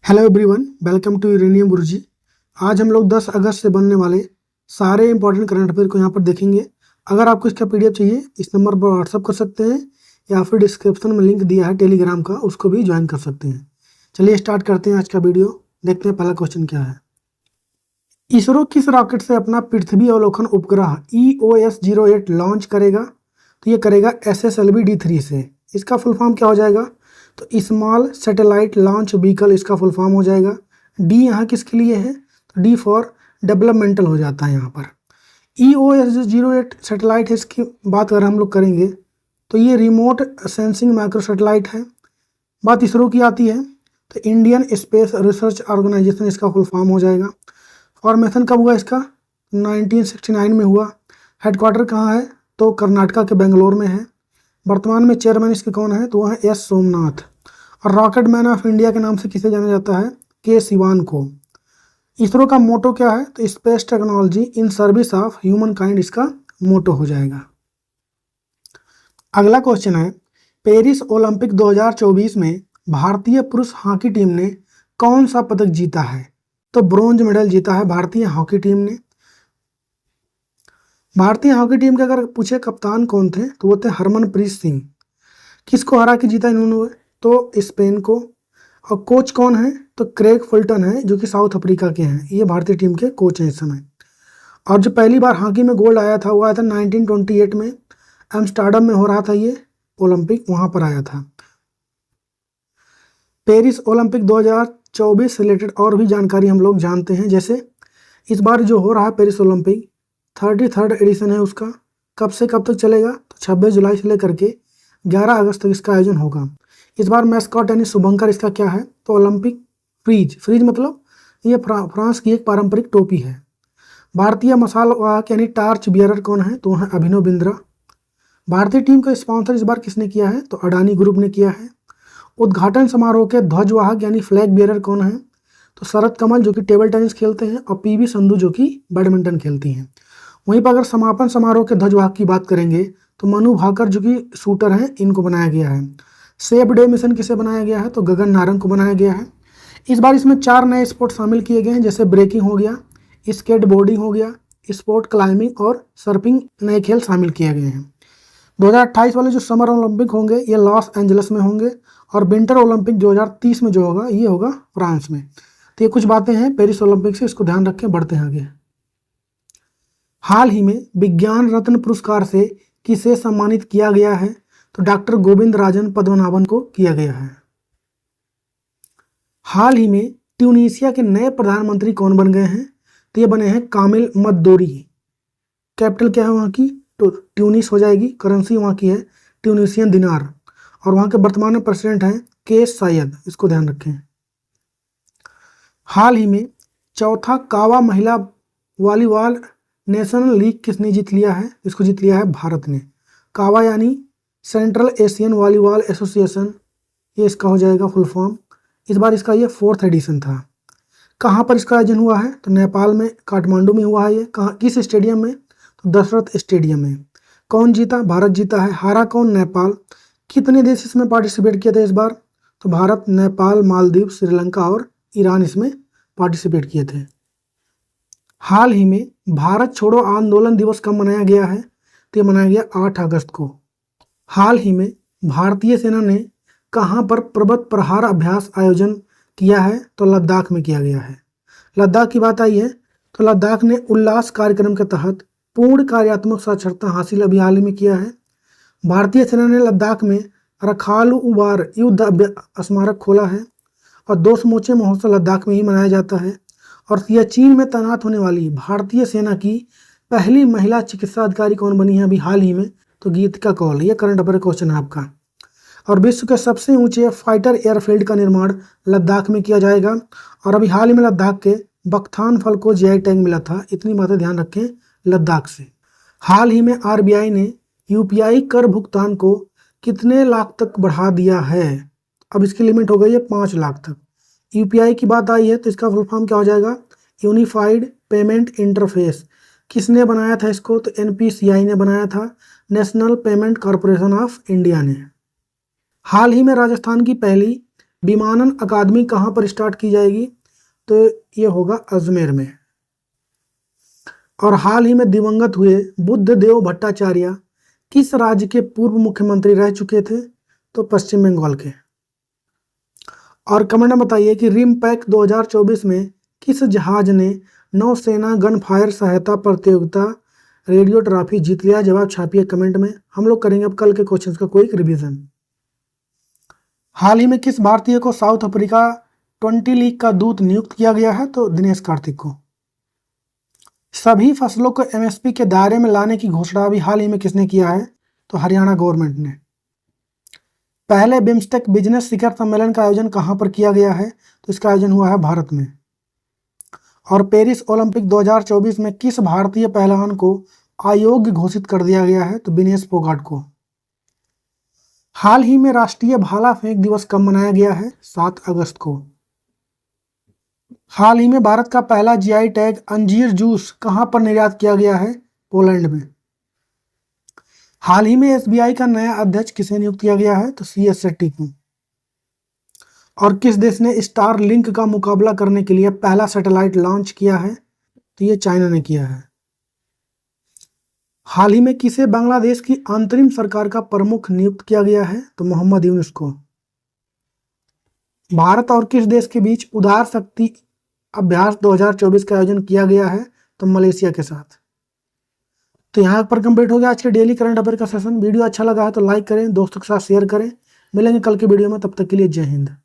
Hello everyone, welcome to uranium Guruji. आज हम लोग 10 अगस्त से बनने वाले सारे इंपॉर्टेंट करंट अफेयर को यहाँ पर देखेंगे। अगर आपको इसका पीडीएफ चाहिए इस नंबर पर व्हाट्सअप कर सकते हैं या फिर डिस्क्रिप्शन में लिंक दिया है टेलीग्राम का, उसको भी ज्वाइन कर सकते हैं। चलिए स्टार्ट करते हैं आज का वीडियो। देखते हैं पहला क्वेश्चन क्या है। इसरो किस रॉकेट से अपना पृथ्वी अवलोकन उपग्रह EOS-08 लॉन्च करेगा? तो ये करेगा SSLV-D3 से। इसका फुल फॉर्म क्या हो जाएगा? तो स्मॉल सैटेलाइट लॉन्च व्हीकल इसका फुल फॉर्म हो जाएगा। डी यहाँ किसके लिए है? तो डी फॉर डेवलपमेंटल हो जाता है यहाँ पर। EOS-08 सैटेलाइट है, इसकी बात अगर हम लोग करेंगे तो ये रिमोट सेंसिंग माइक्रो सैटेलाइट है। बात इसरो की आती है तो इंडियन स्पेस रिसर्च ऑर्गेनाइजेशन इसका फुल फॉर्म हो जाएगा। फॉर्मेशन कब हुआ इसका? 1969 में हुआ। हेडक्वार्टर कहाँ है? तो कर्नाटका के बेंगलोर में है। वर्तमान में चेयरमैन इसके कौन है? तो वह है एस सोमनाथ। और रॉकेट मैन ऑफ इंडिया के नाम से किसे जाना जाता है? के सिवान को। इसरो का मोटो क्या है? तो space technology in service of human kind इसका मोटो हो जाएगा। अगला क्वेश्चन है, पेरिस ओलंपिक 2024 में भारतीय पुरुष हॉकी टीम ने कौन सा पदक जीता है? तो ब्रोंज मेडल जीता है भारतीय हॉकी टीम ने। भारतीय हॉकी टीम के अगर पूछे कप्तान कौन थे तो वो थे हरमनप्रीत सिंह। किसको हरा के जीता इन्होंने? तो स्पेन को। और कोच कौन है? तो क्रेग फुलटन है जो कि साउथ अफ्रीका के हैं। ये भारतीय टीम के कोच हैं इस समय। और जो पहली बार हॉकी में गोल्ड आया था वो आया था 1928 में। एम्स्टर्डम में हो रहा था ये ओलंपिक, वहां पर आया था। पेरिस ओलंपिक 2024 से रिलेटेड और भी जानकारी हम लोग जानते हैं। जैसे इस बार जो हो रहा है पेरिस ओलंपिक 33rd एडिशन है उसका। कब से कब तक चलेगा? तो 26 जुलाई से लेकर के 11 अगस्त तक इसका आयोजन होगा। इस बार मैस्कॉट यानी शुभंकर इसका क्या है? तो ओलंपिक फ्रीज। फ्रीज मतलब ये फ्रांस की एक पारंपरिक टोपी है। भारतीय मशाल वाहक यानी टार्च बियरर कौन है? तो है अभिनव बिंद्रा। भारतीय टीम का स्पॉन्सर इस बार किसने किया है? तो अडानी ग्रुप ने किया है। उद्घाटन समारोह के ध्वजवाहक यानी फ्लैग बियरर कौन है? तो शरद कमल जो कि टेबल टेनिस खेलते हैं और PV संधू जो कि बैडमिंटन खेलती हैं। वहीं पर अगर समापन समारोह के ध्वजवाहक की बात करेंगे तो मनु भाकर जो कि शूटर हैं, इनको बनाया गया है। सेफ डे मिशन किसे बनाया गया है? तो गगन नारंग को बनाया गया है। इस बार इसमें 4 नए स्पोर्ट शामिल किए गए हैं, जैसे ब्रेकिंग हो गया, स्केट बोर्डिंग हो गया, स्पोर्ट क्लाइंबिंग और सर्फिंग नए खेल शामिल किए गए हैं। 2028 वाले जो समर ओलंपिक होंगे ये लॉस एंजल्स में होंगे और विंटर ओलंपिक 2030 में जो होगा ये होगा फ्रांस में। तो ये कुछ बातें हैं पेरिस ओलंपिक से, इसको ध्यान रखें। बढ़ते हैं आगे। हाल ही में विज्ञान रत्न पुरस्कार से किसे सम्मानित किया गया है? तो डॉक्टर गोविंद राजन पद्मनाभन को किया गया है। हाल ही में ट्यूनीशिया के नए प्रधानमंत्री कौन बन गए हैं? तो ये बने हैं कामिल मद्दोरी। कैपिटल क्या है वहाँ की? तो ट्यूनिस हो जाएगी। करेंसी वहाँ की है ट्यूनीशियन दिनार। और वहाँ के वर्तमान में प्रेसिडेंट हैं केस सायद, इसको ध्यान रखें। हाल ही में चौथा कावा महिला वॉलीबॉल नेशनल लीग किसने जीत लिया है? इसको जीत लिया है भारत ने। कावा यानी सेंट्रल एशियन वॉलीबॉल एसोसिएशन, ये इसका हो जाएगा फुल फॉर्म। इस बार इसका ये 4th एडिशन था। कहाँ पर इसका आयोजन हुआ है? तो नेपाल में काठमांडू में हुआ है ये। कहाँ, किस स्टेडियम में? तो दशरथ स्टेडियम में। कौन जीता? भारत जीता है। हारा कौन? नेपाल। कितने देश इसमें पार्टिसिपेट किए थे इस बार? तो भारत, नेपाल, मालदीव, श्रीलंका और ईरान इसमें पार्टिसिपेट किए थे। हाल ही में भारत छोड़ो आंदोलन दिवस कब मनाया गया है? तो ये मनाया गया 8 अगस्त को। हाल ही में भारतीय सेना ने कहां पर पर्वत प्रहार अभ्यास आयोजन किया है? तो लद्दाख में किया गया है। लद्दाख की बात आई है तो लद्दाख ने उल्लास कार्यक्रम के तहत पूर्ण कार्यात्मक साक्षरता हासिल अभी हाल ही में किया है। भारतीय सेना ने लद्दाख में रखालुवार युद्ध स्मारक खोला है और 2 समूचे महोत्सव लद्दाख में ही मनाया जाता है। और सियाचिन में तैनात होने वाली भारतीय सेना की पहली महिला चिकित्सा अधिकारी कौन बनी है अभी हाल ही में? तो गीतिका कौल। ये करंट अफेयर क्वेश्चन है आपका। और विश्व के सबसे ऊंचे फाइटर एयरफील्ड का निर्माण लद्दाख में किया जाएगा। और अभी हाल ही में लद्दाख के बख्तान फल को GI टैग मिला था। इतनी बातें ध्यान रखें लद्दाख से। हाल ही में RBI ने UPI कर भुगतान को कितने लाख तक बढ़ा दिया है? अब इसकी लिमिट हो गई है 5 लाख तक। UPI की बात आई है तो इसका फुल फॉर्म क्या हो जाएगा? Unified payment interface. किसने बनाया था इसको? तो NPCI ने बनाया था, national payment corporation of India ने। हाल ही में राजस्थान की पहली विमानन अकादमी कहाँ पर स्टार्ट की जाएगी, तो ये होगा अजमेर में। और हाल ही में दिवंगत हुए बुद्धदेव भट्टाचार्य किस राज्य के पूर्व मुख्यमंत्री रह चुके थे, तो पश्चिम बंगाल के। और कमेंट में बताइए कि रिमपैक 2024 में किस जहाज ने नौसेना गन फायर सहायता प्रतियोगिता रेडियो ट्रॉफी जीत लिया। जवाब छापिए कमेंट में। हम लोग करेंगे अब कल के क्वेश्चंस का क्विक रिवीजन। हाल ही में किस भारतीय को साउथ अफ्रीका 20 लीग का दूत नियुक्त किया गया है, तो दिनेश कार्तिक को। सभी फसलों को एमएसपी के दायरे में लाने की घोषणा अभी हाल ही में किसने किया है, तो हरियाणा गवर्नमेंट ने। पहले बिम्स्टेक बिजनेस शिखर सम्मेलन का आयोजन कहां पर किया गया है, तो इसका आयोजन हुआ है भारत में। और पेरिस ओलंपिक 2024 में किस भारतीय पहलवान को अयोग्य घोषित कर दिया गया है, तो विनेश फोगाट को। हाल ही में राष्ट्रीय भाला फेंक दिवस कब मनाया गया है, 7 अगस्त को। हाल ही में भारत का पहला जीआई टैग अंजीर जूस कहां पर निर्यात किया गया है, पोलैंड में। हाल ही में एसबीआई का नया अध्यक्ष किसे नियुक्त किया गया है, तो सीएस शेट्टी को। और किस देश ने स्टार लिंक का मुकाबला करने के लिए पहला सैटेलाइट लॉन्च किया है, तो ये चाइना ने किया है। हाल ही में किसे बांग्लादेश की अंतरिम सरकार का प्रमुख नियुक्त किया गया है, तो मोहम्मद यूनुस को। भारत और किस देश के बीच उदार शक्ति अभ्यास 2024 का आयोजन किया गया है, तो मलेशिया के साथ। तो यहाँ पर कंप्लीट हो गया आज के डेली करंट अफेयर का सेशन। वीडियो अच्छा लगा है तो लाइक करें, दोस्तों के साथ शेयर करें। मिलेंगे कल के वीडियो में, तब तक के लिए जय हिंद।